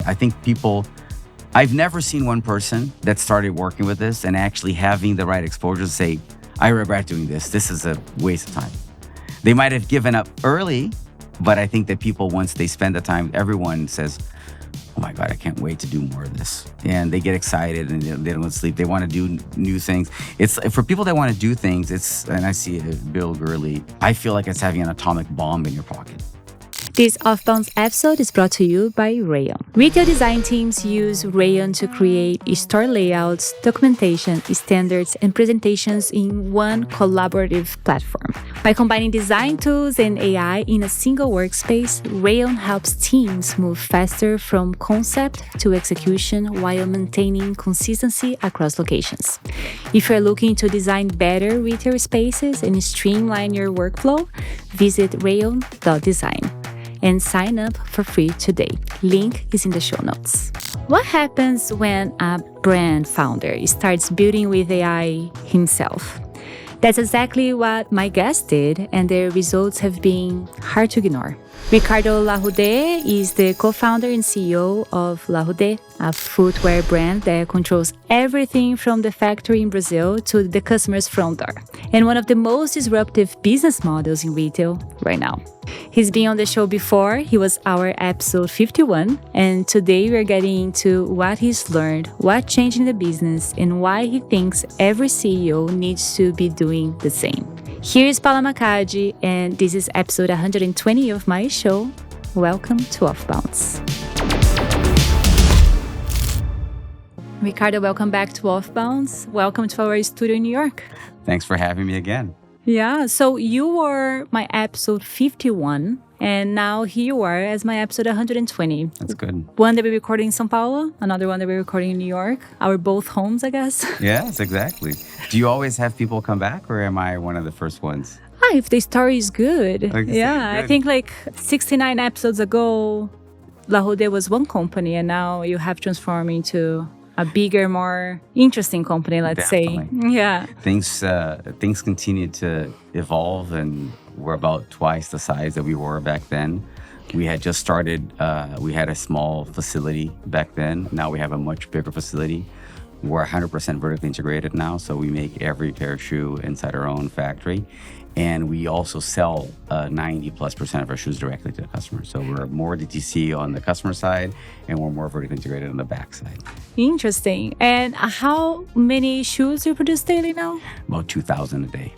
I think I've never seen one person that started working with this and actually having the right exposure to say, I regret doing this. This is a waste of time. They might have given up early, but I think that people, once they spend the time, everyone says, oh my God, I can't wait to do more of this. And they get excited and they don't sleep. They want to do new things. It's for people that want to do things, and I see it, Bill Gurley, I feel like it's having an atomic bomb in your pocket. This OFFBounds episode is brought to you by Rayon. Retail design teams use Rayon to create store layouts, documentation, standards, and presentations in one collaborative platform. By combining design tools and AI in a single workspace, Rayon helps teams move faster from concept to execution while maintaining consistency across locations. If you're looking to design better retail spaces and streamline your workflow, visit rayon.design. And sign up for free today. Link is in the show notes. What happens when a brand founder starts building with AI himself? That's exactly what my guest did, and their results have been hard to ignore. Ricardo Larroudé is the co-founder and CEO of Larroudé, a footwear brand that controls everything from the factory in Brazil to the customer's front door, and one of the most disruptive business models in retail right now. He's been on the show before. He was our episode 51, and today we're getting into what he's learned, what changed in the business, and why he thinks every CEO needs to be doing the same. Here is Paula Macaggi, and this is episode 120 of my show. Welcome to OFFBounds. Ricardo, welcome back to OFFBounds. Welcome to our studio in New York. Thanks for having me again. Yeah, so you were my episode 51, and now here you are as my episode 120. That's good. One that we're recording in São Paulo, another one that we're recording in New York. Our both homes, I guess. Yes, exactly. Do you always have people come back, or am I one of the first ones? If the story is good. Yeah, good. I think like 69 episodes ago, Larroudé was one company, and now you have transformed into a bigger, more interesting company, let's Definitely. say. Yeah. Things continue to evolve, and we're about twice the size that we were back then. We had just started, we had a small facility back then. Now we have a much bigger facility. We're 100% vertically integrated now, so we make every pair of shoe inside our own factory. And we also sell 90+% of our shoes directly to the customer. So we're more DTC on the customer side, and we're more vertically integrated on the back side. Interesting. And how many shoes you produce daily now? About 2,000 a day.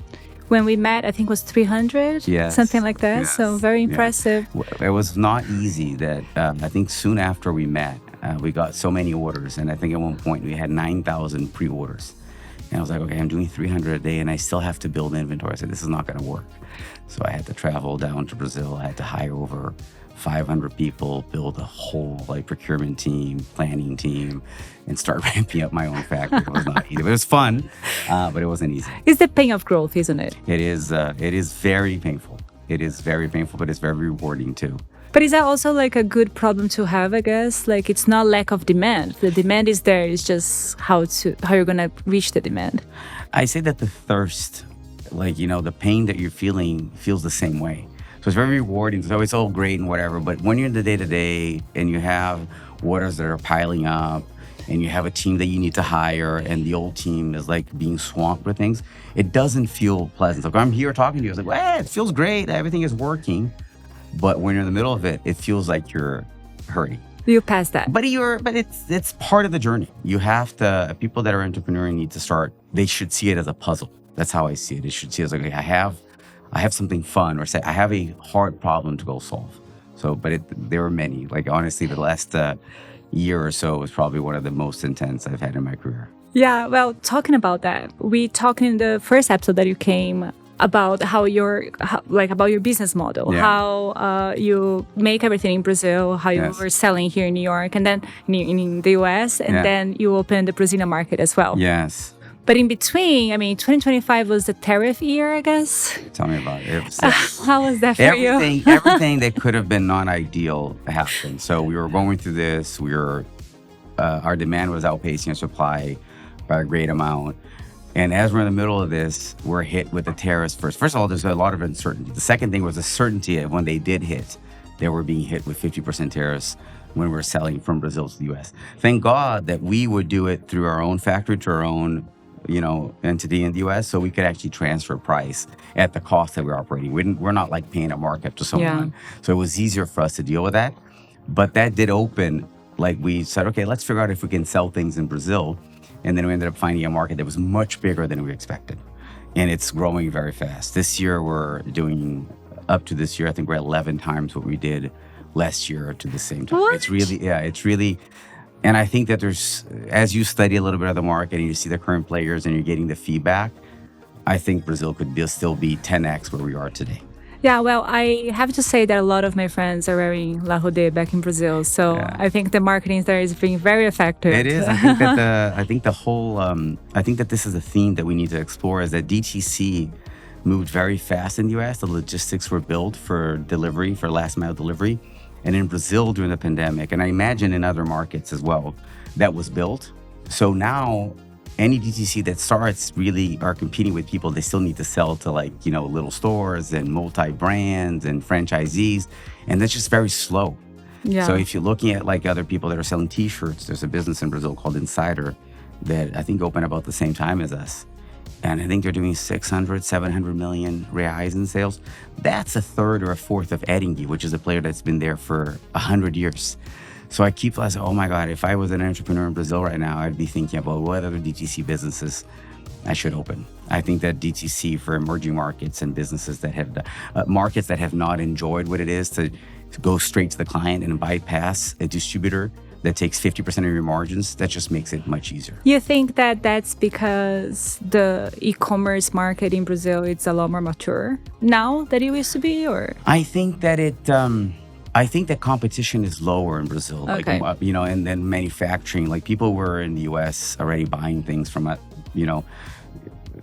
When we met, I think it was 300, Yes. something like that. Yes. So very impressive. It was not easy. That I think soon after we met, we got so many orders. And I think at one point we had 9,000 pre-orders. And I was like, okay, I'm doing 300 a day and I still have to build inventory. I said, this is not going to work. So I had to travel down to Brazil. I had to hire over 500 people, build a whole procurement team, planning team, and start ramping up my own factory. It was not easy. It was fun, but it wasn't easy. It's the pain of growth, isn't it? It is very painful. It is very painful, but it's very rewarding too. But is that also like a good problem to have, I guess? Like it's not lack of demand. The demand is there. It's just how you're going to reach the demand. I say that the thirst, the pain that you're feeling feels the same way. So it's very rewarding. So it's all great and whatever. But when you're in the day-to-day and you have orders that are piling up and you have a team that you need to hire and the old team is being swamped with things, it doesn't feel pleasant. So I'm here talking to you. I was like, it feels great. Everything is working. But when you're in the middle of it, it feels like you're hurting. You pass that. But it's part of the journey. You have to, people that are entrepreneuring need to start, they should see it as a puzzle. That's how I see it. They should see it as I have something fun, or say I have a hard problem to go solve. So, but there were many, honestly, the last year or so was probably one of the most intense I've had in my career. Yeah, well, talking about that, we talked in the first episode that you came about how about your business model, how you make everything in Brazil, how you were selling here in New York, and then in the US, and then you opened the Brazilian market as well. Yes. But in between, 2025 was the tariff year, I guess. Tell me about it. How was that for you? Everything that could have been non-ideal happened. So we were going through this. Our demand was outpacing our supply by a great amount. And as we're in the middle of this, we're hit with the tariffs first. First of all, there's a lot of uncertainty. The second thing was the certainty that when they did hit, they were being hit with 50% tariffs when we're selling from Brazil to the US. Thank God that we would do it through our own factory to our own, entity in the US, so we could actually transfer price at the cost that we're operating. We're not like paying a markup to someone. So it was easier for us to deal with that. But that did open, like we said, okay, let's figure out if we can sell things in Brazil. And then we ended up finding a market that was much bigger than we expected. And it's growing very fast. This year, up to this year, I think we're 11 times what we did last year to the same time. What? It's really, and I think that there's, as you study a little bit of the market and you see the current players and you're getting the feedback, I think Brazil could still be 10x where we are today. Yeah, well, I have to say that a lot of my friends are wearing Larroudé back in Brazil. So I think the marketing there is being very effective. It is. I think that this is a theme that we need to explore, is that DTC moved very fast in the US. The logistics were built for delivery, for last mile delivery. And in Brazil during the pandemic, and I imagine in other markets as well, that was built. So now any DTC that starts really are competing with people. They still need to sell to little stores and multi-brands and franchisees. And that's just very slow. Yeah. So if you're looking at other people that are selling t-shirts, there's a business in Brazil called Insider that I think opened about the same time as us. And I think they're doing 600, 700 million reais in sales. That's a third or a fourth of Agentic, which is a player that's been there for 100 years. So I say, oh my God, if I was an entrepreneur in Brazil right now, I'd be thinking about what other DTC businesses I should open. I think that DTC for emerging markets and businesses that have markets that have not enjoyed what it is to go straight to the client and bypass a distributor that takes 50% of your margins, that just makes it much easier. You think that that's because the e-commerce market in Brazil is a lot more mature now than it used to be, or? I think that I think that competition is lower in Brazil, Okay. And then manufacturing, people were in the US already buying things from,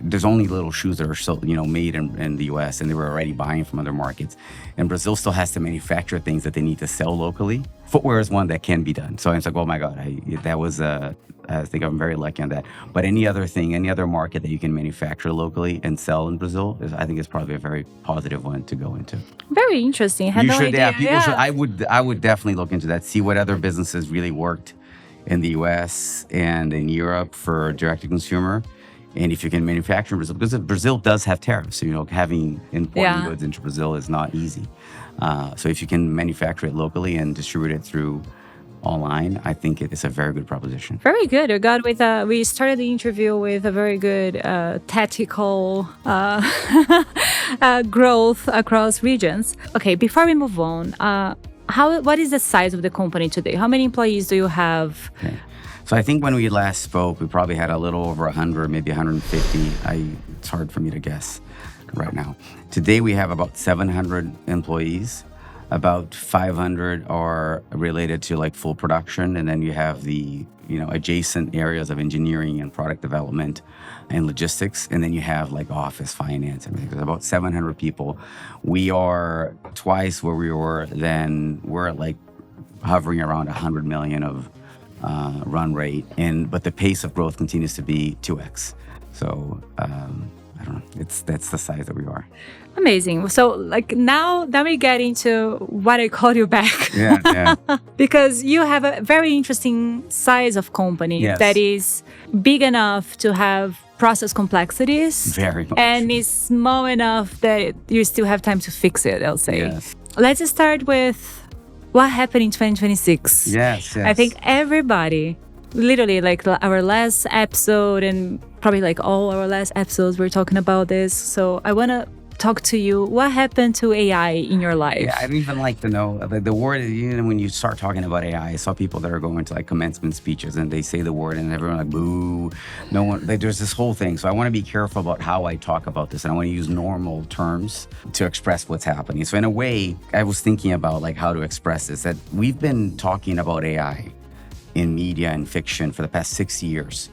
there's only little shoes that are still, made in the US, and they were already buying from other markets. And Brazil still has to manufacture things that they need to sell locally. Footwear is one that can be done. So it's like, oh my God, I think I'm very lucky on that. But any other market that you can manufacture locally and sell in Brazil, I think is probably a very positive one to go into. Very interesting. You should, yeah, people should. I would definitely look into that. See what other businesses really worked in the US and in Europe for direct to consumer. And if you can manufacture in Brazil, because Brazil does have tariffs, so, having importing goods into Brazil is not easy. So if you can manufacture it locally and distribute it through online, I think it's a very good proposition. Very good. We started the interview with a very good tactical growth across regions. Okay, before we move on, what is the size of the company today? How many employees do you have? Okay. So I think when we last spoke, we probably had a little over 100, maybe 150. It's hard for me to guess right now. Today we have about 700 employees. About 500 are related to full production, and then you have the adjacent areas of engineering and product development and logistics, and then you have office, finance, and everything. There's about 700 people. We are twice where we were then. We're hovering around 100 million of run rate, but the pace of growth continues to be 2x. So I don't know. That's the size that we are. Amazing. So now we get into what I call you back. Yeah. Because you have a very interesting size of company that is big enough to have process complexities. Very much. And is small enough that you still have time to fix it, I'll say. Yes. Let's start with what happened in 2026. Yes. I think everybody, literally our last episode and probably all our last episodes, we're talking about this. So I want to talk to you. What happened to AI in your life? Yeah, I'd even like to know the word. When you start talking about AI, I saw people that are going to commencement speeches and they say the word and everyone boo. No one. There's this whole thing. So I want to be careful about how I talk about this, and I want to use normal terms to express what's happening. So in a way, I was thinking about how to express this. That we've been talking about AI in media and fiction for the past 6 years,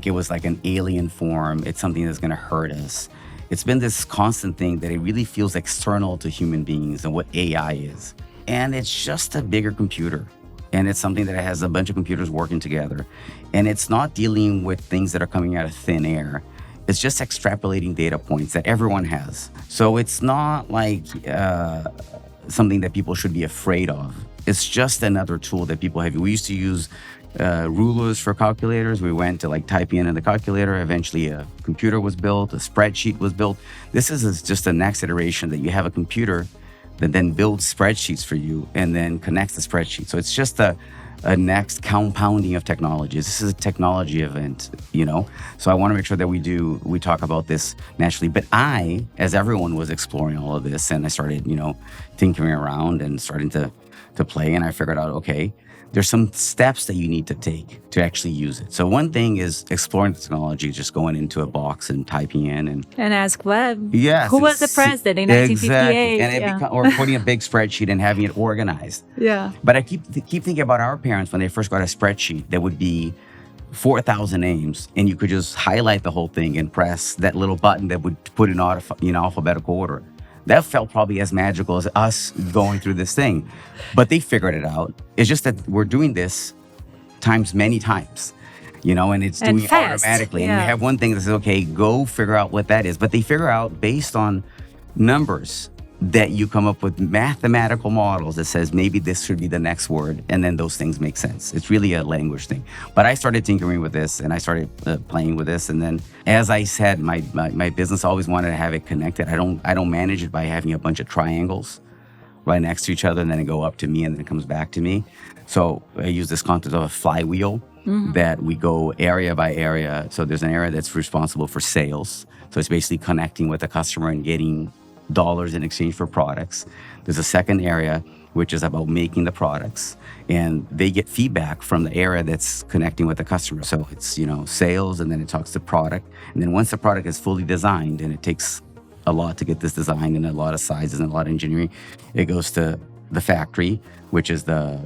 it was an alien form. It's something that's going to hurt us. It's been this constant thing that it really feels external to human beings and what AI is. And it's just a bigger computer. And it's something that has a bunch of computers working together. And it's not dealing with things that are coming out of thin air. It's just extrapolating data points that everyone has. So it's not something that people should be afraid of. It's just another tool that people have. We used to use rulers for calculators. We went to like typing in the calculator. Eventually a computer was built, a spreadsheet was built. This is just the next iteration, that you have a computer that then builds spreadsheets for you and then connects the spreadsheet. So it's just a next compounding of technologies. This is a technology event, So I want to make sure that we talk about this naturally. But as everyone was exploring all of this, and I started, tinkering around and starting to play, and I figured out, okay, there's some steps that you need to take to actually use it. So one thing is exploring the technology, just going into a box and typing in and ask what? Yes, who was the president in 1958? Exactly. Or putting a big spreadsheet and having it organized. Yeah. But I keep thinking about our parents when they first got a spreadsheet that would be 4,000 names, and you could just highlight the whole thing and press that little button that would put in alphabetical order. That felt probably as magical as us going through this thing. But they figured it out. It's just that we're doing this many times, and it's doing it automatically. Yeah. And you have one thing that says, okay, go figure out what that is. But they figure out based on numbers that you come up with mathematical models that says maybe this should be the next word, and then those things make sense. It's really a language thing. But I started tinkering with this, and I started playing with this, and then, as I said, my business always wanted to have it connected. I don't manage it by having a bunch of triangles right next to each other, and then it go up to me, and then it comes back to me. So I use this concept of a flywheel, that we go area by area. So there's an area that's responsible for sales. So it's basically connecting with the customer and getting dollars in exchange for products. There's a second area which is about making the products, and they get feedback from the area that's connecting with the customer. So it's sales, and then it talks to product, and then once the product is fully designed, and it takes a lot to get this designed and a lot of sizes and a lot of engineering, it goes to the factory, which is the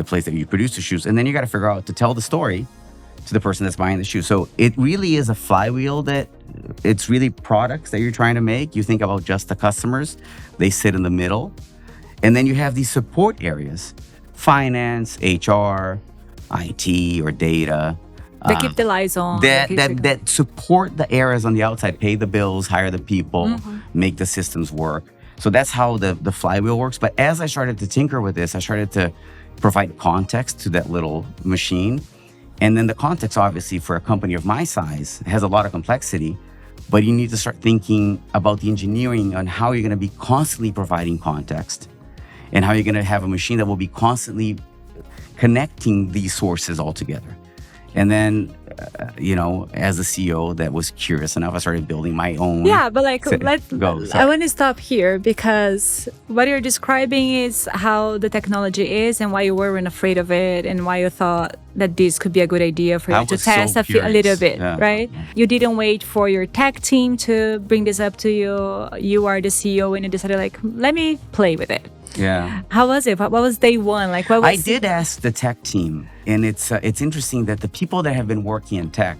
place that you produce the shoes, and then you got to figure out to tell the story to the person that's buying the shoe. So it really is a flywheel, that it's really products that you're trying to make. You think about just the customers, they sit in the middle. And then you have these support areas, finance, HR, IT, or data. They keep the lights on. That support the areas on the outside, pay the bills, hire the people, make the systems work. So that's how the flywheel works. But as I started to tinker with this, I started to provide context to that little machine. And then the context, obviously, for a company of my size has a lot of complexity, but you need to start thinking about the engineering on how you're going to be constantly providing context, and how you're going to have a machine that will be constantly connecting these sources all together. And then, as a CEO that was curious enough, I started building my own. Yeah, but I want to stop here, because what you're describing is how the technology is and why you weren't afraid of it, and why you thought that this could be a good idea for you to test a little bit, right? You didn't wait for your tech team to bring this up to you. You are the CEO, and you decided, let me play with it. Yeah. How was it? What was day one? I did ask the tech team, and it's interesting that the people that have been working in tech,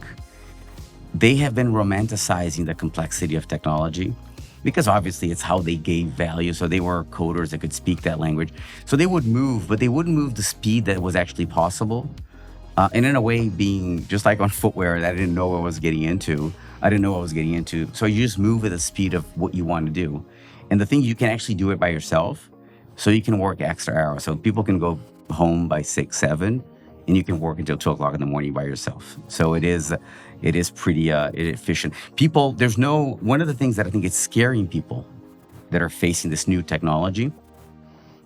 they have been romanticizing the complexity of technology, because obviously it's how they gave value. So they were coders that could speak that language. So they would move, but they wouldn't move the speed that was actually possible. And in a way, being just like on footwear, that I didn't know what I was getting into. So you just move at the speed of what you want to do. And the thing, you can actually do it by yourself. So you can work extra hours. So people can go home by 6, 7, and you can work until 2 o'clock in the morning by yourself. So it is pretty efficient. One of the things that I think is scaring people that are facing this new technology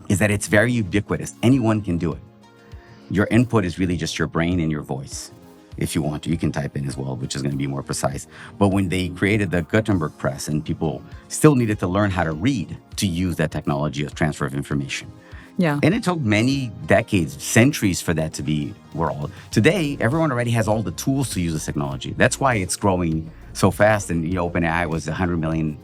is that it's very ubiquitous. Anyone can do it. Your input is really just your brain and your voice. If you want to, you can type in as well, which is going to be more precise. But when they created the Gutenberg press, and people still needed to learn how to read to use that technology of transfer of information. Yeah. And it took many decades, centuries for that to be today, everyone already has all the tools to use this technology. That's why it's growing so fast. And OpenAI was 100 million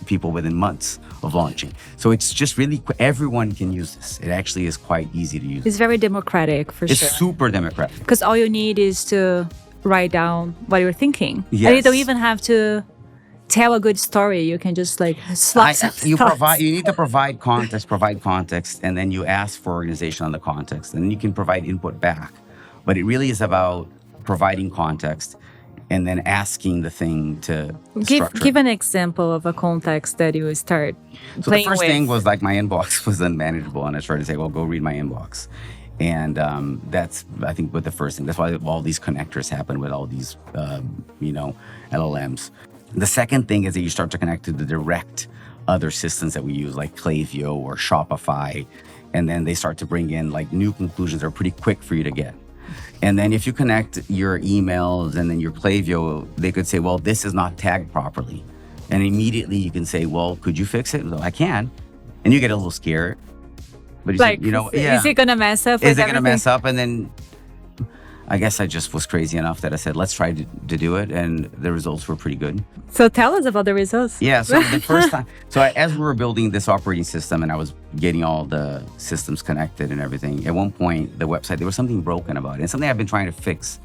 people within months of launching. So it's just really, everyone can use this. It actually is quite easy to use. It's very democratic, for sure. It's super democratic. Because all you need is to write down what you're thinking. Yes. And you don't even have to tell a good story. You can just slap you need to provide context, and then you ask for organization on the context, and then you can provide input back. But it really is about providing context and then asking the thing to structure. Give an example of a context that you start So playing the first with. thing was like my inbox was unmanageable, and I started to say, well, go read my inbox. And that's, I think, what the first thing. That's why all these connectors happen with all these, LLMs. The second thing is that you start to connect to the direct other systems that we use, like Klaviyo or Shopify. And then they start to bring in like new conclusions that are pretty quick for you to get. And then if you connect your emails and then your Klaviyo, they could say, well, this is not tagged properly. And immediately you can say, well, could you fix it? Well, I can. And you get a little scared. But is it going to mess up? Is it going to mess up? And then I guess I just was crazy enough that I said, let's try to do it. And the results were pretty good. So tell us about the results. Yeah. So the first time, as we were building this operating system and I was getting all the systems connected and everything, at one point, the website, there was something broken about it. And something I've been trying to fix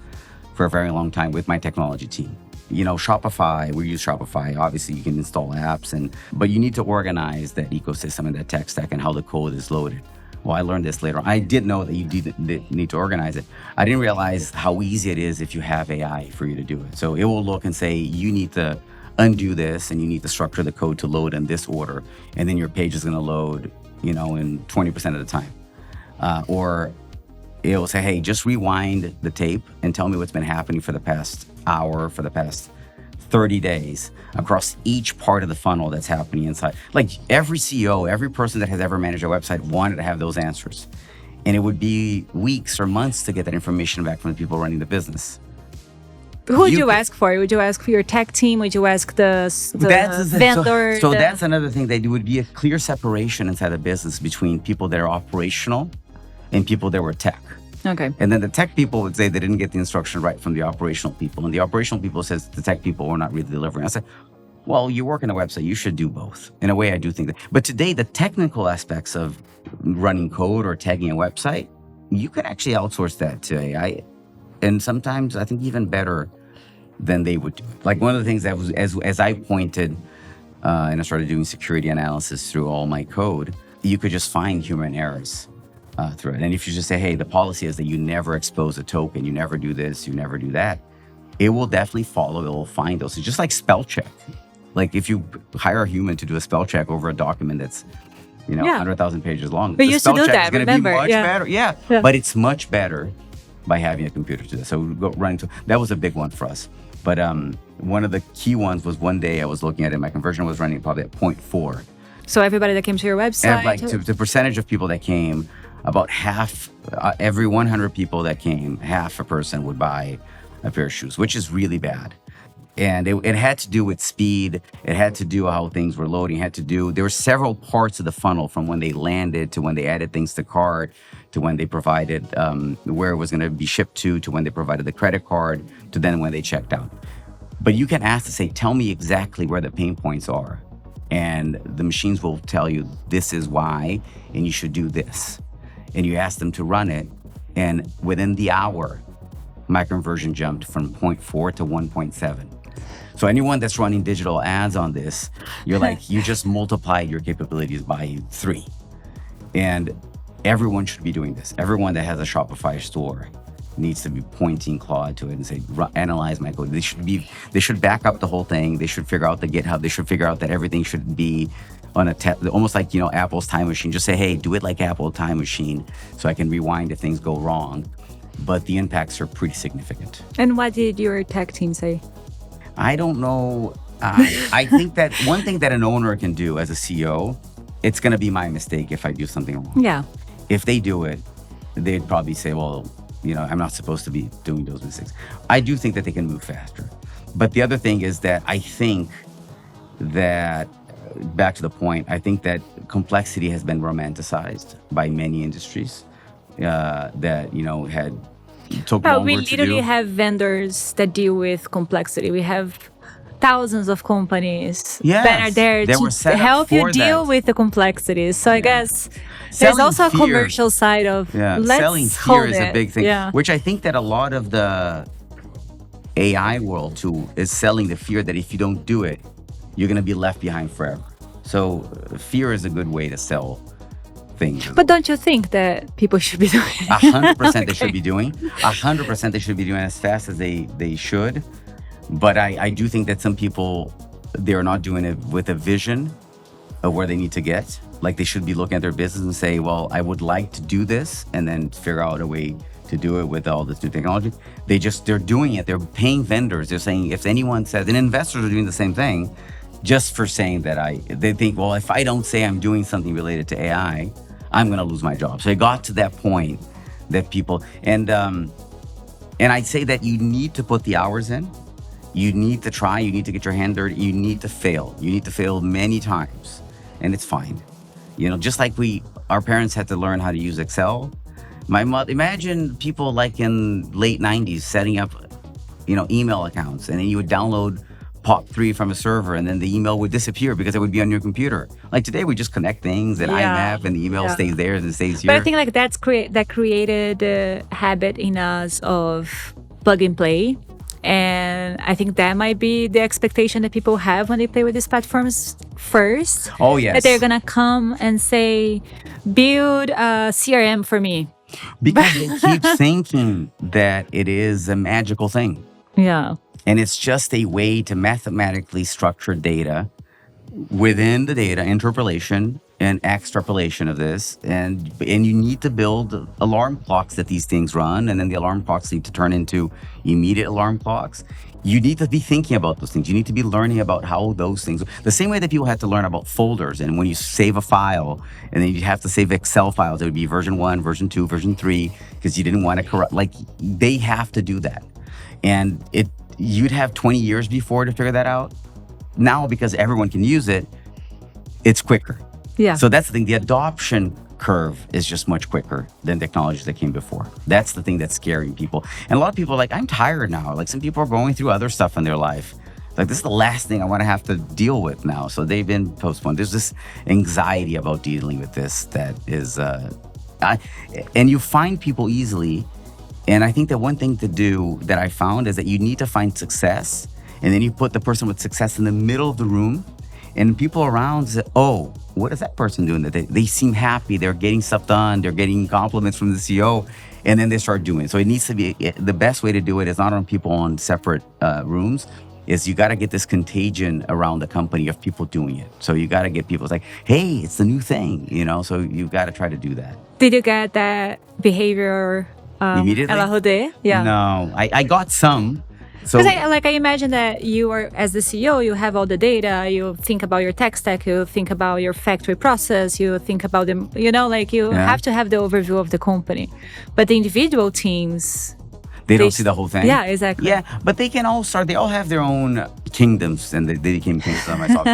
for a very long time with my technology team. Shopify, we use Shopify. Obviously, you can install apps, but you need to organize that ecosystem and that tech stack and how the code is loaded. Well, I learned this later. I did know that you did need to organize it. I didn't realize how easy it is if you have AI for you to do it. So it will look and say, you need to undo this and you need to structure the code to load in this order. And then your page is going to load, in 20% of the time. Or it will say, hey, just rewind the tape and tell me what's been happening for the past hour, for the past 30 days across each part of the funnel that's happening inside. Like every CEO, every person that has ever managed a website wanted to have those answers. And it would be weeks or months to get that information back from the people running the business. Who would you ask for? Would you ask for your tech team? Would you ask the vendor? So that's another thing. There would be a clear separation inside the business between people that are operational and people that were tech. Okay. And then the tech people would say they didn't get the instruction right from the operational people. And the operational people says the tech people were not really delivering. I said, well, you work on a website, you should do both. In a way, I do think that. But today, the technical aspects of running code or tagging a website, you can actually outsource that to AI. And sometimes I think even better than they would do. Like one of the things that was, as I pointed, and I started doing security analysis through all my code, you could just find human errors through it. And if you just say, hey, the policy is that you never expose a token, you never do this, you never do that, it will definitely follow, it will find those. It's just like spell check. Like if you hire a human to do a spell check over a document that's, 100,000 pages long. We used to do that, remember? Be much better. Yeah. Yeah. But it's much better by having a computer do that. So we go running to, that was a big one for us. But one of the key ones was one day I was looking at it, my conversion was running probably at 0.4. So everybody that came to your website? And like the percentage of people that came, about half, every 100 people that came, half a person would buy a pair of shoes, which is really bad. And it had to do with speed. It had to do how things were loading. It had to do, there were several parts of the funnel from when they landed to when they added things to cart, to when they provided where it was going to be shipped to when they provided the credit card, to then when they checked out. But you can ask to say, tell me exactly where the pain points are. And the machines will tell you, this is why, and you should do this. And you ask them to run it, and within the hour, my conversion jumped from 0.4 to 1.7. So anyone that's running digital ads on this, you're like, you just multiplied your capabilities by 3. And everyone should be doing this. Everyone that has a Shopify store needs to be pointing Claude to it and say, analyze my code. They should back up the whole thing. They should figure out the GitHub. They should figure out that everything should be on almost like, Apple's time machine. Just say, hey, do it like Apple time machine so I can rewind if things go wrong. But the impacts are pretty significant. And what did your tech team say? I don't know. I think that one thing that an owner can do as a CEO, it's going to be my mistake if I do something wrong. Yeah. If they do it, they'd probably say, well, I'm not supposed to be doing those mistakes. I do think that they can move faster. But the other thing is that I think that, back to the point, I think that complexity has been romanticized by many industries that, had took longer to do. We literally have vendors that deal with complexity. We have thousands of companies that are there to help you deal with the complexities. So I guess there's also a commercial side of selling fear is a big thing, which I think that a lot of the AI world too is selling the fear that if you don't do it, you're going to be left behind forever. So fear is a good way to sell things. But don't you think that people should be doing it? 100% they should be doing. 100% they should be doing as fast as they should. But I do think that some people, they're not doing it with a vision of where they need to get. Like they should be looking at their business and say, well, I would like to do this, and then figure out a way to do it with all this new technology. They're doing it. They're paying vendors. They're saying, if anyone says, and investors are doing the same thing, just for saying that they think, well, if I don't say I'm doing something related to AI, I'm going to lose my job. So it got to that point that people, and I'd say that you need to put the hours in. You need to try, you need to get your hand dirty, you need to fail. You need to fail many times, and it's fine. Just like our parents had to learn how to use Excel. My mother, imagine people like in late 90s setting up, email accounts, and then you would download POP3 from a server, and then the email would disappear because it would be on your computer. Like today, we just connect things and IMAP, and the email stays there and stays here. But I think like that created a habit in us of plug and play. And I think that might be the expectation that people have when they play with these platforms first. Oh, yes. That they're going to come and say, build a CRM for me. Because they keep thinking that it is a magical thing. Yeah. And it's just a way to mathematically structure data within the data, interpolation and extrapolation of this. And you need to build alarm clocks that these things run. And then the alarm clocks need to turn into immediate alarm clocks. You need to be thinking about those things. You need to be learning about how those things, the same way that people had to learn about folders. And when you save a file, and then you have to save Excel files, it would be version 1, version 2, version 3, because you didn't want to corrupt. Like, they have to do that. And you'd have 20 years before to figure that out. Now, because everyone can use it, it's quicker. Yeah. So that's the thing. The adoption curve is just much quicker than technologies that came before. That's the thing that's scaring people. And a lot of people are like, I'm tired now. Like, some people are going through other stuff in their life. Like, this is the last thing I want to have to deal with now. So they've been postponed. There's this anxiety about dealing with this that is, and you find people easily. And I think that one thing to do that I found is that you need to find success, and then you put the person with success in the middle of the room, and people around say, oh, what is that person doing? That they seem happy, they're getting stuff done, they're getting compliments from the CEO, and then they start doing it. So it needs to be, the best way to do it is not on people on separate rooms, is you got to get this contagion around the company of people doing it. So you got to get people, it's like, hey, it's the new thing, so you've got to try to do that. Did you get that behavior immediately? At Larroudé? Yeah. No, I got some. Because I imagine that you are, as the CEO, you have all the data, you think about your tech stack, you think about your factory process, you think about them, you have to have the overview of the company. But the individual teams, they don't see the whole thing. Yeah, exactly. Yeah, but they can all start, they all have their own kingdoms, and they became kings of myself.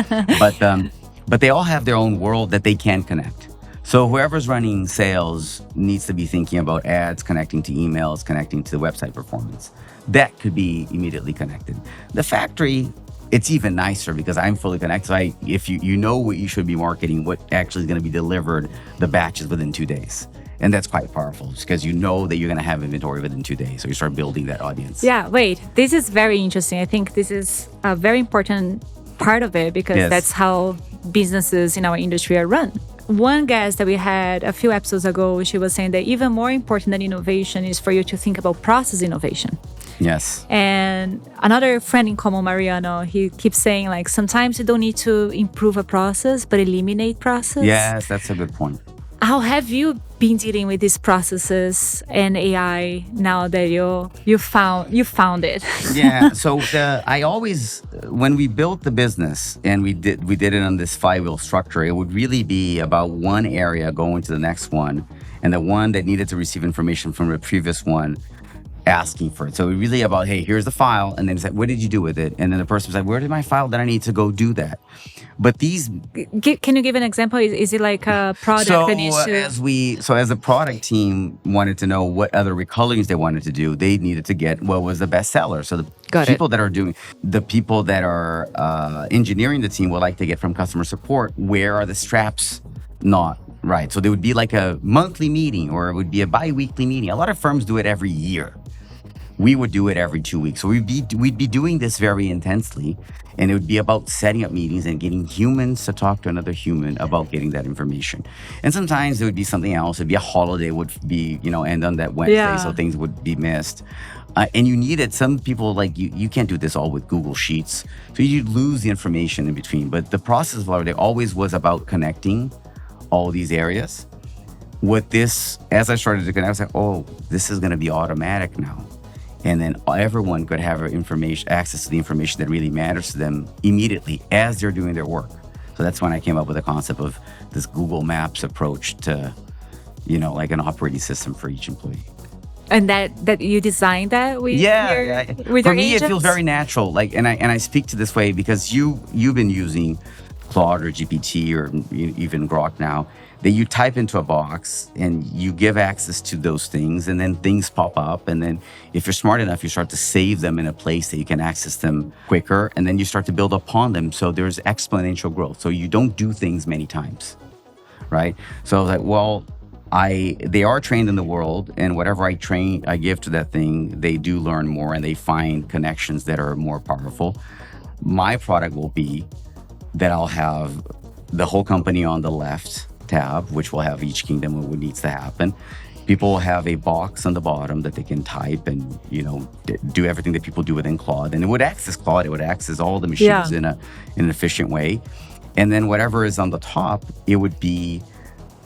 But they all have their own world that they can connect. So whoever's running sales needs to be thinking about ads, connecting to emails, connecting to the website performance. That could be immediately connected. The factory, it's even nicer because I'm fully connected. So if you know what you should be marketing, what actually is going to be delivered, the batches within 2 days. And that's quite powerful because you know that you're going to have inventory within 2 days. So you start building that audience. Yeah, wait, this is very interesting. I think this is a very important part of it because that's how businesses in our industry are run. One guest that we had a few episodes ago, she was saying that even more important than innovation is for you to think about process innovation. Yes. And another friend in common, Mariano, he keeps saying like sometimes you don't need to improve a process, but eliminate process. Yes, that's a good point. How have you been dealing with these processes and AI now that you found it? Yeah. So I always, when we built the business and we did it on this flywheel structure, it would really be about one area going to the next one, and the one that needed to receive information from the previous one asking for it. So it really about, hey, here's the file, and then it's like, what did you do with it? And then the person was like, where did my file that I need to go do that? But these, can you give an example? Is it like a product that needs to? As the product team wanted to know what other recolorings they wanted to do, they needed to get what was the best seller. So the people that are engineering the team would like to get from customer support, where are the straps not right? So there would be like a monthly meeting, or it would be a bi-weekly meeting. A lot of firms do it every year. We would do it every 2 weeks. So we'd be doing this very intensely, and it would be about setting up meetings and getting humans to talk to another human about getting that information. And sometimes it would be something else. It'd be a holiday, would be, end on that Wednesday, so things would be missed. And you needed some people like you can't do this all with Google Sheets. So you'd lose the information in between. But the process of Larroudé always was about connecting all these areas. With this, as I started to connect, I was like, oh, this is going to be automatic now. And then everyone could have access to the information that really matters to them immediately as they're doing their work. So that's when I came up with the concept of this Google Maps approach to, like an operating system for each employee. And that you designed that with with For your me, agents? it feels very natural. And I speak to this way because you've been using Claude or GPT or even Grok now, that you type into a box and you give access to those things, and then things pop up. And then if you're smart enough, you start to save them in a place that you can access them quicker. And then you start to build upon them. So there's exponential growth. So you don't do things many times, right? So I was like, well, they are trained in the world, and whatever I give to that thing, they do learn more and they find connections that are more powerful. My product will be that I'll have the whole company on the left tab, which will have each kingdom and what needs to happen. People will have a box on the bottom that they can type and, do everything that people do within Claude. And it would access Claude, it would access all the machines in an efficient way. And then whatever is on the top, it would be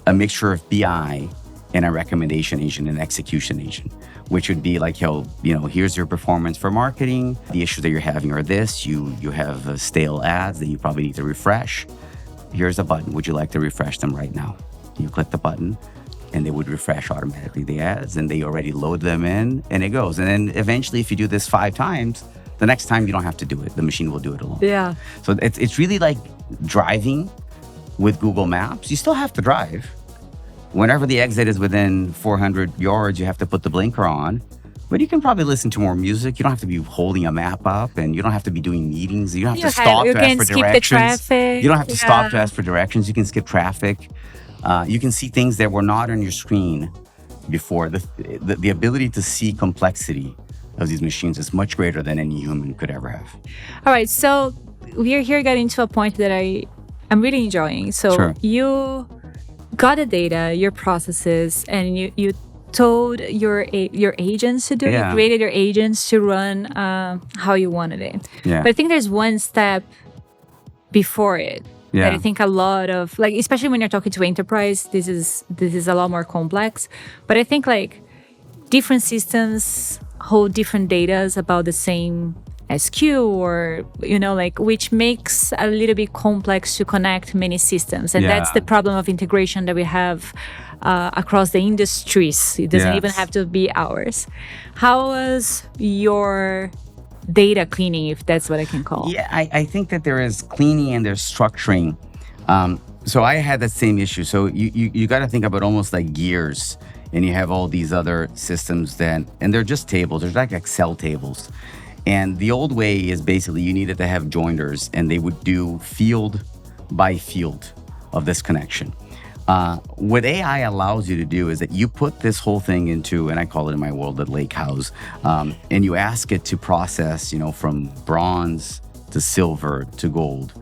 a mixture of BI and a recommendation agent and execution agent, which would be like, here's your performance for marketing. The issues that you're having are this. You have stale ads that you probably need to refresh. Here's a button. Would you like to refresh them right now? You click the button and they would refresh automatically the ads, and they already load them in and it goes. And then eventually, if you do this 5 times, the next time you don't have to do it. The machine will do it alone. Yeah. So it's really like driving with Google Maps. You still have to drive. Whenever the exit is within 400 yards, you have to put the blinker on. But you can probably listen to more music. You don't have to be holding a map up, and you don't have to be doing meetings. You don't have to stop to ask for directions. You don't have to stop to ask for directions. You can skip traffic. You can see things that were not on your screen before. The ability to see complexity of these machines is much greater than any human could ever have. All right, so we're here getting to a point that I'm really enjoying. So you got the data, your processes, and you told your agents to do it. You created your agents to run how you wanted it. Yeah. But I think there's one step before it that I think a lot of, like, especially when you're talking to enterprise, this is a lot more complex. But I think like different systems hold different data about the same SQ, or which makes a little bit complex to connect many systems, and that's the problem of integration that we have across the industries. It doesn't even have to be ours. How was your data cleaning, if that's what I can call? Yeah, I think that there is cleaning and there's structuring. So I had that same issue. So you got to think about almost like gears, and you have all these other systems and they're just tables. They're like Excel tables. And the old way is basically you needed to have joiners, and they would do field by field of this connection. What AI allows you to do is that you put this whole thing into, and I call it in my world, the lake house, and you ask it to process, from bronze to silver to gold.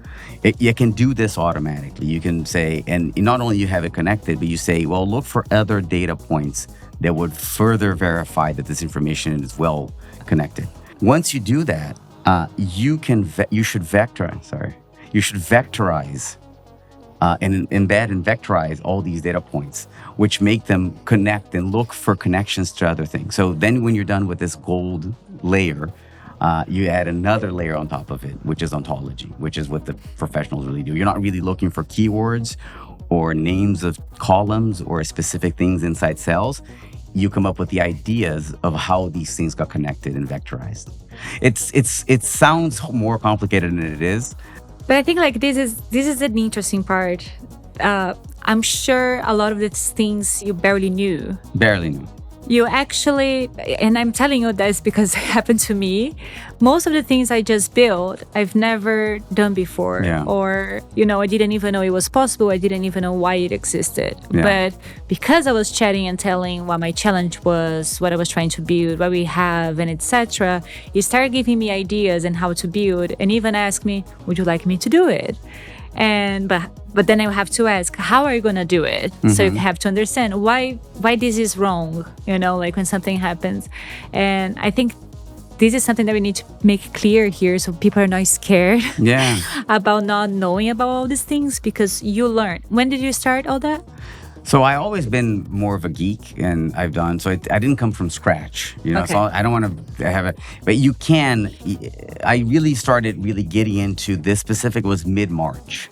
It can do this automatically. You can say, and not only you have it connected, but you say, well, look for other data points that would further verify that this information is well connected. Once you do that, you should vectorize and embed and vectorize all these data points, which make them connect and look for connections to other things. So then when you're done with this gold layer, you add another layer on top of it, which is ontology, which is what the professionals really do. You're not really looking for keywords or names of columns or specific things inside cells. You come up with the ideas of how these things got connected and vectorized. It sounds more complicated than it is. But I think like this is an interesting part. I'm sure a lot of these things you barely knew. You actually, and I'm telling you this because it happened to me, most of the things I just built, I've never done before. Or, I didn't even know it was possible. I didn't even know why it existed. But because I was chatting and telling what my challenge was, what I was trying to build, what we have, and etc., it started giving me ideas and how to build, and even asked me, would you like me to do it? But But then I have to ask, how are you going to do it? So you have to understand why this is wrong, like when something happens. And I think this is something that we need to make clear here so people are not scared about not knowing about all these things, because you learn. When did you start all that? So I always been more of a geek, and I didn't come from scratch, Okay. So I don't want to have it, but you can. I really started getting into this specific was mid-March.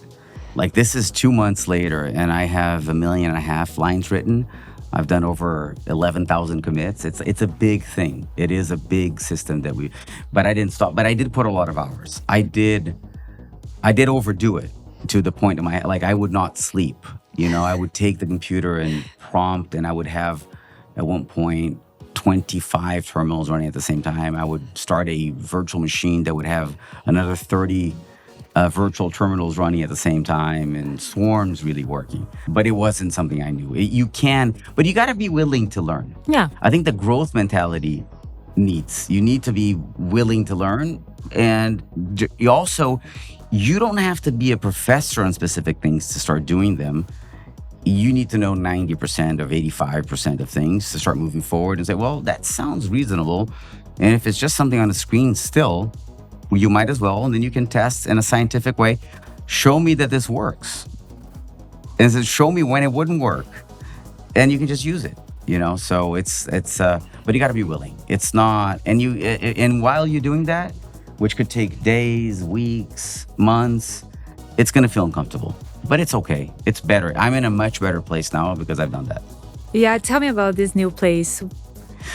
Like, this is 2 months later, and I have 1.5 million lines written. I've done over 11,000 commits. It's a big thing. It is a big system but I didn't stop. But I did put a lot of hours. I did overdo it to the point of I would not sleep. I would take the computer and prompt, and I would have at one point 25 terminals running at the same time. I would start a virtual machine that would have another 30 virtual terminals running at the same time, and swarms really working. But it wasn't something I knew. But you got to be willing to learn. Yeah. I think the growth mentality you need to be willing to learn. And you don't have to be a professor on specific things to start doing them. You need to know 90% of 85% of things to start moving forward and say, well, that sounds reasonable. And if it's just something on the screen still, you might as well, and then you can test in a scientific way. Show me that this works. And then show me when it wouldn't work. And you can just use it, So but you got to be willing. It's not, and while you're doing that, which could take days, weeks, months, it's going to feel uncomfortable. But it's okay. It's better. I'm in a much better place now because I've done that. Yeah, tell me about this new place.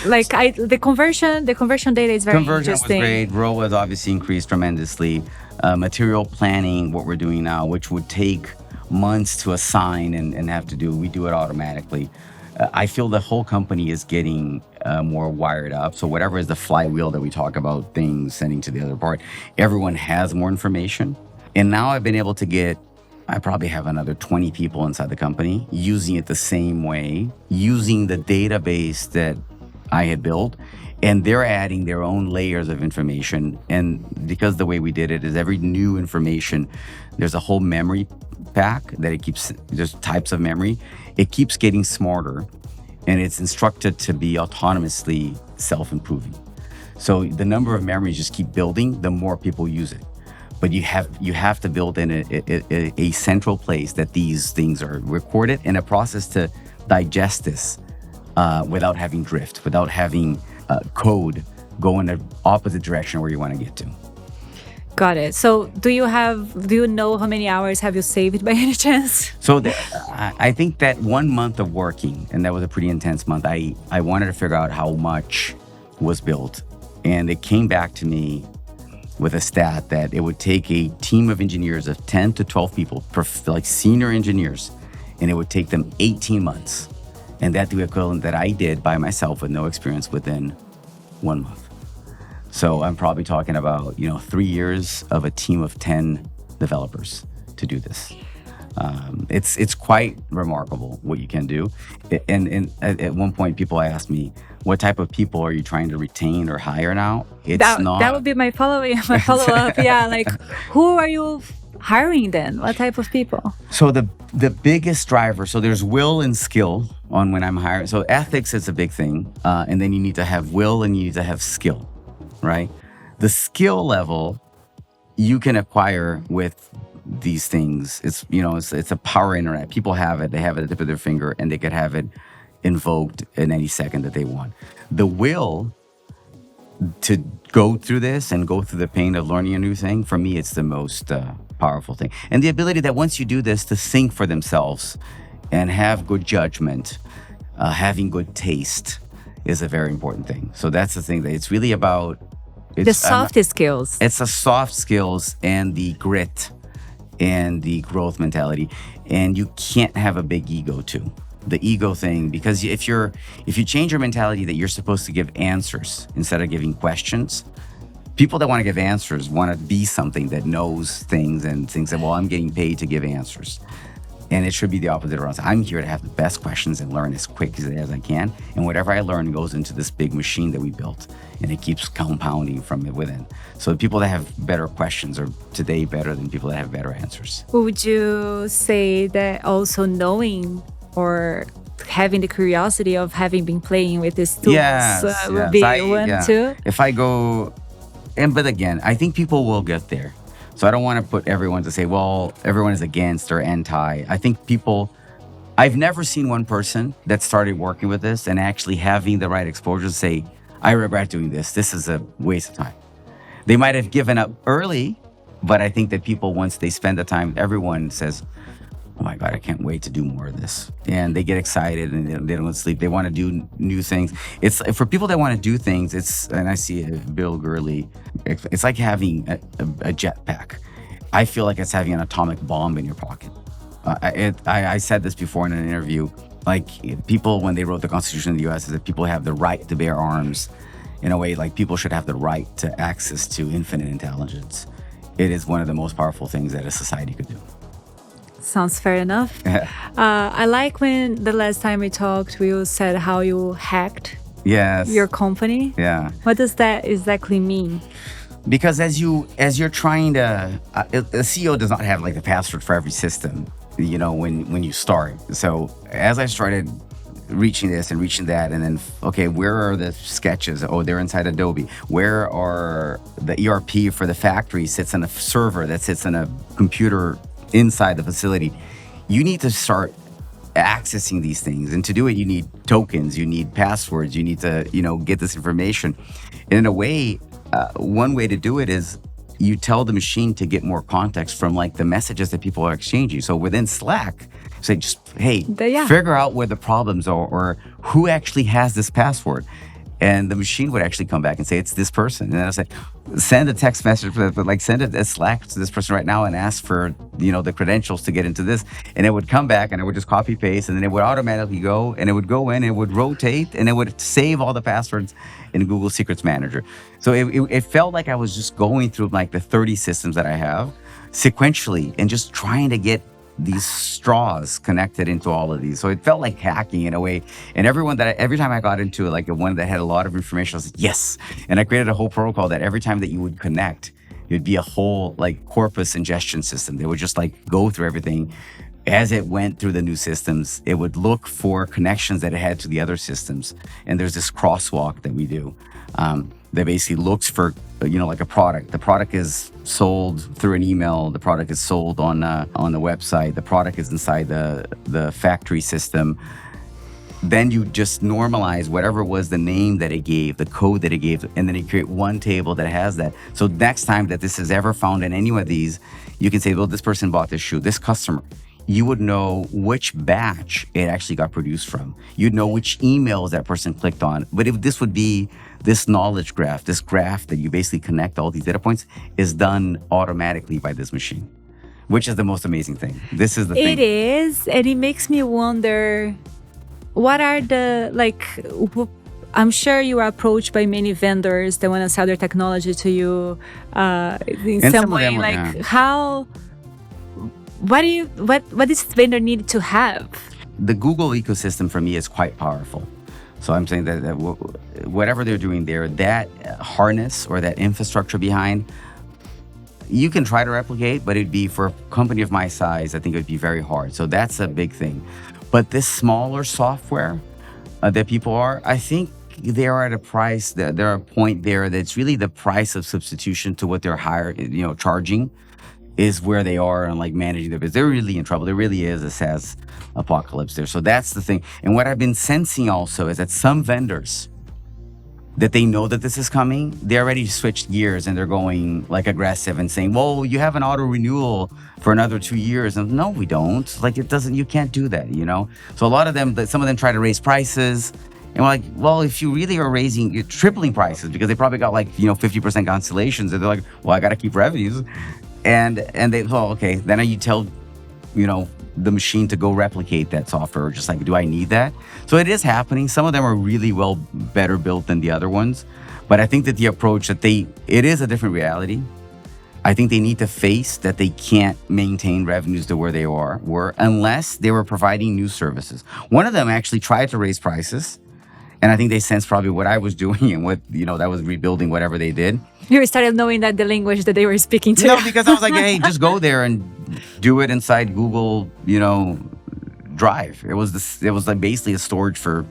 Like the conversion data is very interesting. Conversion was great. ROAS obviously increased tremendously. Material planning, what we're doing now, which would take months to assign and have to do, we do it automatically. I feel the whole company is getting more wired up. So whatever is the flywheel that we talk about, things sending to the other part, everyone has more information. And now I've been able to I probably have another 20 people inside the company using it the same way, using the database that I had built, and they're adding their own layers of information. And because the way we did it is every new information, there's a whole memory pack that there's types of memory. It keeps getting smarter, and it's instructed to be autonomously self-improving. So the number of memories just keep building, the more people use it. But you have to build in a central place that these things are recorded, and a process to digest this without having drift, without having code go in the opposite direction where you want to get to. Got it. So do you know how many hours have you saved by any chance? So I think that 1 month of working, and that was a pretty intense month, I wanted to figure out how much was built. And it came back to me with a stat that it would take a team of engineers of 10 to 12 people, like senior engineers, and it would take them 18 months. And that's the equivalent that I did by myself with no experience within 1 month. So I'm probably talking about, 3 years of a team of 10 developers to do this. It's quite remarkable what you can do. And at one point, people asked me, what type of people are you trying to retain or hire now? That would be my follow-up. Yeah, like who are you hiring then? What type of people? So the biggest driver, so there's will and skill on when I'm hiring. So ethics is a big thing. And then you need to have will and you need to have skill, right? The skill level you can acquire with these things. It's a power internet. People have it. They have it at the tip of their finger, and they could have it invoked in any second that they want. The will to go through this and go through the pain of learning a new thing, for me, it's the most powerful thing. And the ability that once you do this, to think for themselves and have good judgment, having good taste is a very important thing. So that's the thing that it's really about. The soft skills. It's the soft skills and the grit and the growth mentality. And you can't have a big ego too. The ego thing, because if you change your mentality that you're supposed to give answers instead of giving questions, people that want to give answers want to be something that knows things and thinks that, well, I'm getting paid to give answers. And it should be the opposite around. I'm here to have the best questions and learn as quick as I can. And whatever I learn goes into this big machine that we built, and it keeps compounding from it within. So the people that have better questions are today better than people that have better answers. Would you say that also knowing or having the curiosity of having been playing with these tools would be one too? If I go, but again, I think people will get there. So I don't want to put everyone to say, well, everyone is against or anti. I think I've never seen one person that started working with this and actually having the right exposure to say, I regret doing this. This is a waste of time. They might have given up early, but I think that people, once they spend the time, everyone says, oh my God, I can't wait to do more of this. And they get excited and they don't sleep. They want to do new things. It's for people that want to do things, and I see Bill Gurley, it's like having a jetpack. I feel like it's having an atomic bomb in your pocket. I said this before in an interview, like people, when they wrote the Constitution of the US, is that people have the right to bear arms. In a way, like people should have the right to access to infinite intelligence. It is one of the most powerful things that a society could do. Sounds fair enough. I like when the last time we talked, you said how you hacked your company. Yeah. What does that exactly mean? Because as you're trying to, a CEO does not have like the password for every system, when you start. So as I started reaching this and reaching that, and then, okay, where are the sketches? Oh, they're inside Adobe. Where are the ERP for the factory sits on a server that sits on a computer inside the facility? You need to start accessing these things, and to do it you need tokens, you need passwords, you need to get this information. And in a way, one way to do it is you tell the machine to get more context from like the messages that people are exchanging. So within Slack, say figure out where the problems are or who actually has this password. And the machine would actually come back and say, it's this person. And then I say, send a text message, but send a Slack to this person right now and ask for, the credentials to get into this. And it would come back and it would just copy paste, and then it would automatically go, and it would go in, it would rotate, and it would save all the passwords in Google Secrets Manager. So it felt like I was just going through like the 30 systems that I have sequentially and just trying to get these straws connected into all of these. So it felt like hacking in a way. And every time I got into like one that had a lot of information, I was like, yes. And I created a whole protocol that every time that you would connect, it would be a whole like corpus ingestion system. They would just like go through everything. As it went through the new systems, it would look for connections that it had to the other systems. And there's this crosswalk that we do that basically looks for, like a product. The product is sold through an email. The product is sold on the website. The product is inside the factory system. Then you just normalize whatever was the name that it gave, the code that it gave, and then you create one table that has that. So next time that this is ever found in any of these, you can say, well, this person bought this shoe, this customer. You would know which batch it actually got produced from. You'd know which emails that person clicked on. But if this would be this knowledge graph, this graph that you basically connect all these data points, is done automatically by this machine, which is the most amazing thing. This is the thing. It is, and it makes me wonder, what are I'm sure you are approached by many vendors that want to sell their technology to you in some way. What does vendor need to have? The Google ecosystem for me is quite powerful. So I'm saying that whatever they're doing there, that harness or that infrastructure behind, you can try to replicate, but it'd be, for a company of my size, I think it would be very hard. So that's a big thing. But this smaller software that people are, I think they are at a price, they're at a point there that's really the price of substitution to what they're charging is where they are and like managing their business. They're really in trouble. There really is a SaaS apocalypse there. So that's the thing. And what I've been sensing also is that some vendors, that they know that this is coming, they already switched gears and they're going like aggressive and saying, well, you have an auto renewal for another 2 years. And no, we don't. Like you can't do that, So a lot of them, some of them try to raise prices. And we're like, well, if you really are you're tripling prices, because they probably got 50% cancellations, and they're like, well, I got to keep revenues. And they, okay, then you tell, the machine to go replicate that software, just like, do I need that? So it is happening. Some of them are really better built than the other ones. But I think that the approach it is a different reality. I think they need to face that they can't maintain revenues to where they were unless they were providing new services. One of them actually tried to raise prices, and I think they sensed probably what I was doing and what, that was rebuilding whatever they did. You started knowing that the language that they were speaking to. No, because I was like, hey, just go there and do it inside Google, Drive. It was like basically a storage for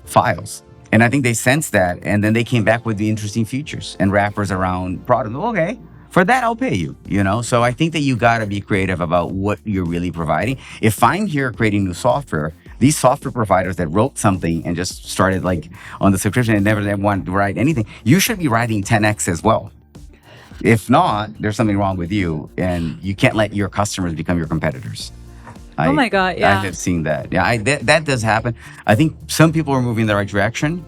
files. And I think they sensed that, and then they came back with the interesting features and wrappers around product. Okay, for that I'll pay you, So I think that you got to be creative about what you're really providing. If I'm here creating new software, these software providers that wrote something and just started like on the subscription and never wanted to write anything, you should be writing 10x as well. If not, there's something wrong with you, and you can't let your customers become your competitors. Oh my God, yeah. I have seen that. Yeah, that does happen. I think some people are moving in the right direction,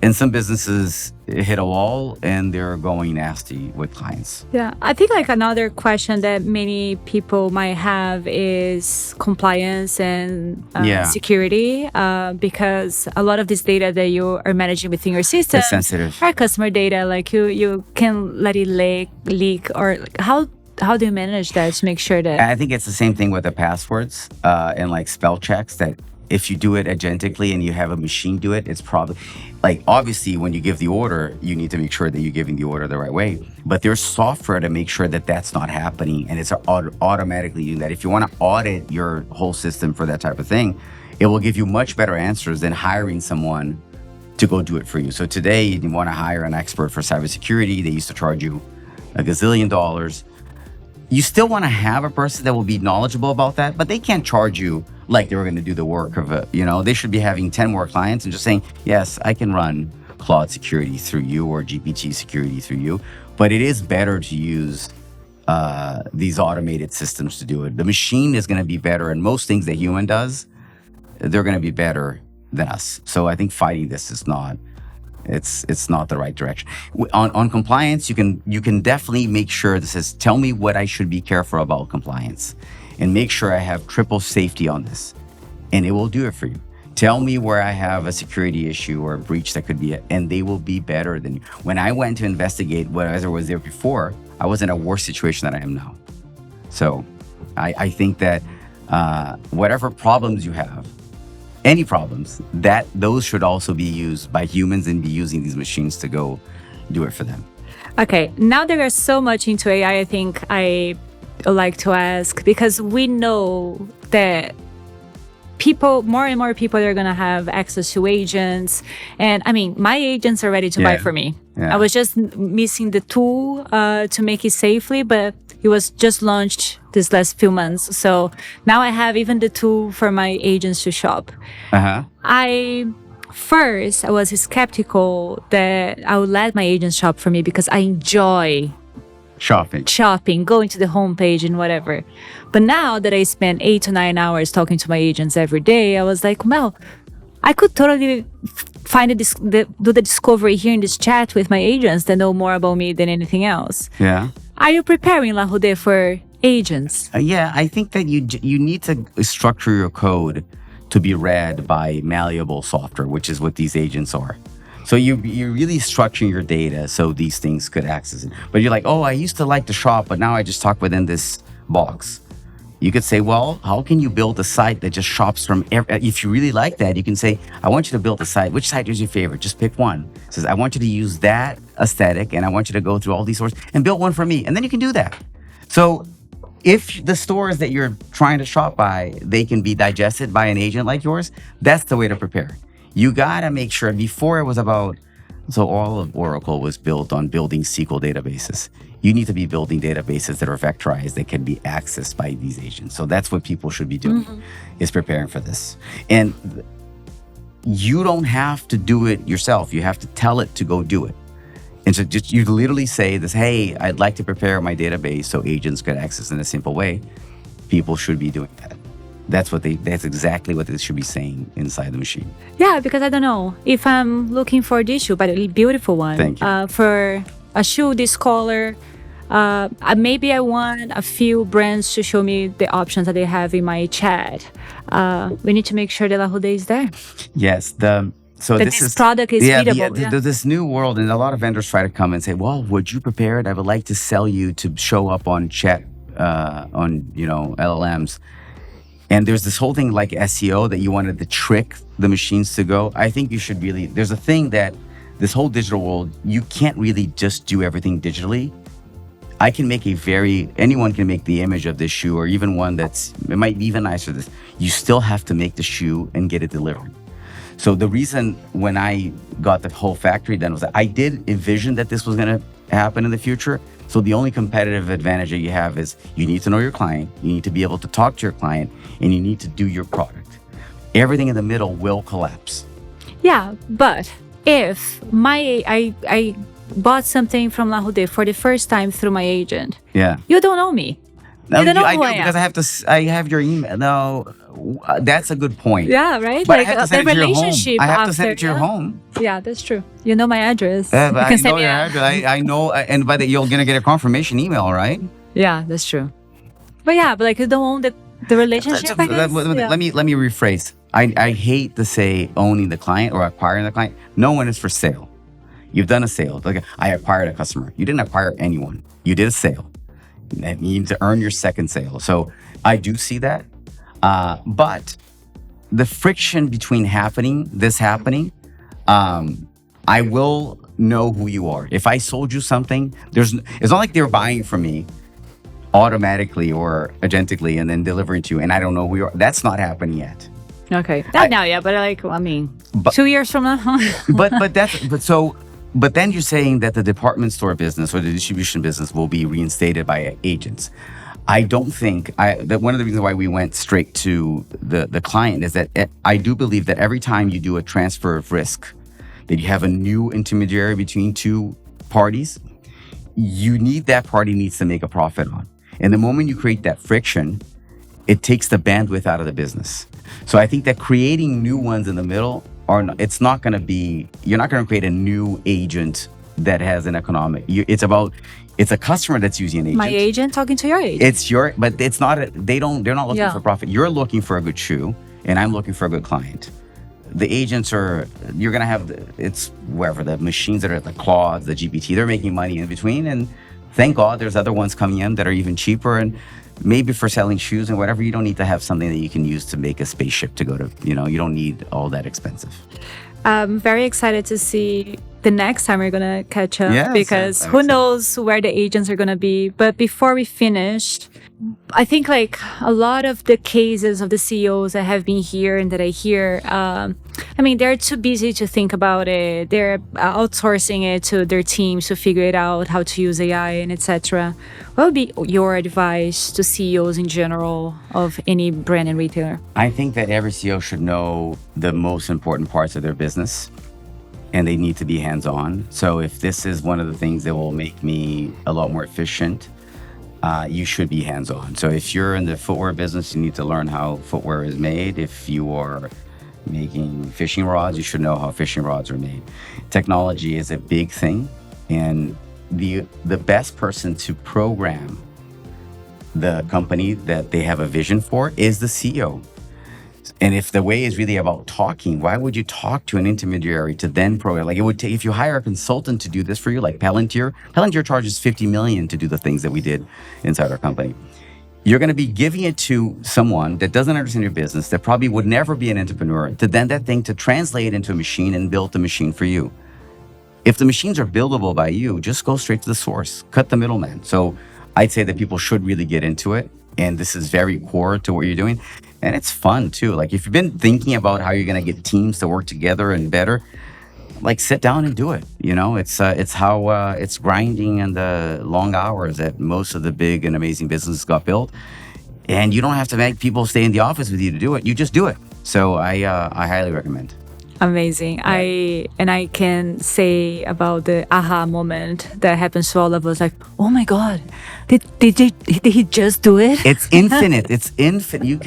and some businesses hit a wall and they're going nasty with clients. Yeah, I think like another question that many people might have is compliance and security, because a lot of this data that you are managing within your system is sensitive. Are customer data. Like you can let it leak, or like how do you manage that to make sure that? I think it's the same thing with the passwords and like spell checks, that if you do it agentically and you have a machine do it, it's probably like, obviously when you give the order, you need to make sure that you're giving the order the right way. But there's software to make sure that that's not happening, and it's automatically doing that. If you want to audit your whole system for that type of thing, it will give you much better answers than hiring someone to go do it for you. So today, you want to hire an expert for cybersecurity. They used to charge you $1 gazillion. You still want to have a person that will be knowledgeable about that, but they can't charge you like they were going to do the work of it. They should be having 10 more clients and just saying, yes, I can run cloud security through you or GPT security through you. But it is better to use these automated systems to do it. The machine is going to be better, and most things that human does, they're going to be better than us. So I think fighting this is not. It's not the right direction. On compliance, you can definitely make sure that says, tell me what I should be careful about compliance, and make sure I have triple safety on this, and it will do it for you. Tell me where I have a security issue or a breach that could be it, and they will be better than you. When I went to investigate whatever was there before, I was in a worse situation than I am now. So I think that whatever problems you have, any problems, that those should also be used by humans and be using these machines to go do it for them. Okay, now there is so much into AI, I think I would like to ask, because we know that more and more people are going to have access to agents. And I mean, my agents are ready to buy for me. Yeah. I was just missing the tool to make it safely, but it was just launched this last few months. So now I have even the tool for my agents to shop. I was skeptical that I would let my agents shop for me because I enjoy shopping, going to the homepage and whatever. But now that I spend 8 to 9 hours talking to my agents every day, I was like, well, I could totally do the discovery here in this chat with my agents that know more about me than anything else. Yeah. Are you preparing Larroudé for agents? Yeah, I think that you need to structure your code to be read by malleable software, which is what these agents are. So you're really structuring your data so these things could access it. But you're like, oh, I used to like to shop, but now I just talk within this box. You could say, well, how can you build a site that just shops from if you really like that, you can say, I want you to build a site. Which site is your favorite? Just pick one. It says, I want you to use that aesthetic, and I want you to go through all these stores and build one for me. And then you can do that. So if the stores that you're trying to shop by, they can be digested by an agent like yours, that's the way to prepare. You got to make sure before it was about, so all of Oracle was built on building SQL databases. You need to be building databases that are vectorized, that can be accessed by these agents. So that's what people should be doing, is preparing for this. And you don't have to do it yourself. You have to tell it to go do it. And so just you literally say this, hey, I'd like to prepare my database so agents could access in a simple way. People should be doing that. That's exactly what they should be saying inside the machine. Yeah, because I don't know if I'm looking for this shoe, but a beautiful one. Thank you. For a shoe this color, maybe I want a few brands to show me the options that they have in my chat. We need to make sure that Larroudé is there. Yes, So that this product is readable. This new world, and a lot of vendors try to come and say, "Well, would you prepare it? I would like to sell you to show up on chat, on LLMs." And there's this whole thing like SEO that you wanted to trick the machines to go. I think you should really. There's a thing that this whole digital world, you can't really just do everything digitally. Anyone can make the image of this shoe, or even one it might be even nicer. You still have to make the shoe and get it delivered. So the reason when I got the whole factory done was that I did envision that this was going to happen in the future. So the only competitive advantage that you have is you need to know your client, you need to be able to talk to your client, and you need to do your product. Everything in the middle will collapse. Yeah, but if I bought something from Larroudé for the first time through my agent, you don't know me. No, you don't know I who do I am. Because I have your email. No, that's a good point. Yeah, right? But like I have to send the it to your home. relationship I have after, to send it to your home. Yeah, that's true. You know my address. But you I can send know me your address. I know, and by the you're gonna get a confirmation email, right? Yeah, that's true. But like you don't own the relationship. Let me rephrase. I hate to say owning the client or acquiring the client. No one is for sale. You've done a sale. Like I acquired a customer. You didn't acquire anyone. You did a sale. That means to earn your second sale. So I do see that. But the friction between this happening, I will know who you are. If I sold you something, it's not like they're buying from me automatically or agentically and then delivering to you, and I don't know who you are. That's not happening yet. Okay. Not now, yeah, but 2 years from now. But then you're saying that the department store business or the distribution business will be reinstated by agents. I don't think that one of the reasons why we went straight to the client is that I do believe that every time you do a transfer of risk, that you have a new intermediary between two parties, that party needs to make a profit on. And the moment you create that friction, it takes the bandwidth out of the business. So I think that creating new ones in the middle you're not going to create a new agent that has an economic. It's a customer that's using an agent. My agent talking to your agent. But it's not. They're not looking for profit. You're looking for a good shoe, and I'm looking for a good client. The agents you're going to have the machines that are the Claude, the GPT. They're making money in between, and thank God there's other ones coming in that are even cheaper. And maybe for selling shoes and whatever, you don't need to have something that you can use to make a spaceship to go to, you don't need all that expensive. I'm very excited to see the next time we're going to catch up because who knows where the agents are going to be. But before we finish, I think a lot of the cases of the CEOs that have been here and that I hear, they're too busy to think about it. They're outsourcing it to their teams to figure it out, how to use AI and etc. What would be your advice to CEOs in general of any brand and retailer? I think that every CEO should know the most important parts of their business, and they need to be hands-on. So if this is one of the things that will make me a lot more efficient, you should be hands-on. So if you're in the footwear business, you need to learn how footwear is made. If you are making fishing rods, you should know how fishing rods are made. Technology is a big thing, and the best person to program the company that they have a vision for is the CEO. And if the way is really about talking, why would you talk to an intermediary to then program? It would take, if you hire a consultant to do this for you, like Palantir charges $50 million to do the things that we did inside our company. You're going to be giving it to someone that doesn't understand your business, that probably would never be an entrepreneur, to then that thing to translate into a machine and build the machine for you. If the machines are buildable by you, just go straight to the source, cut the middleman. So I'd say that people should really get into it. And this is very core to what you're doing. And it's fun too. If you've been thinking about how you're going to get teams to work together and better, sit down and do it. It's grinding and the long hours that most of the big and amazing businesses got built. And you don't have to make people stay in the office with you to do it. You just do it. So I highly recommend. Amazing. Yeah. I can say about the aha moment that happens to all of us. Oh my God, did he just do it? It's infinite. It's infinite. You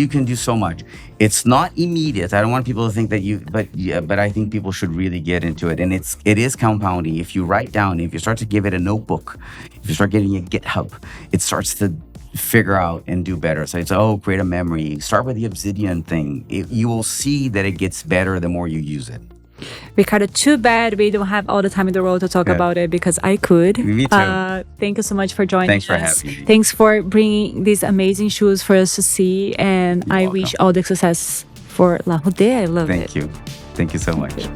can do so much. It's not immediate. I don't want people to think that but I think people should really get into it. And it is compounding. If you write down, if you start to give it a notebook, if you start getting a GitHub, it starts to figure out and do better. So it's, create a memory. Start with the obsidian thing. You will see that it gets better the more you use it. Ricardo, too bad we don't have all the time in the world to talk about it, because I could. Me too. Thank you so much for joining us. Thanks for having me. Thanks for bringing these amazing shoes for us to see. And You're I welcome. wish all the success for Larroudé. I love it. Thank you. Thank you so much.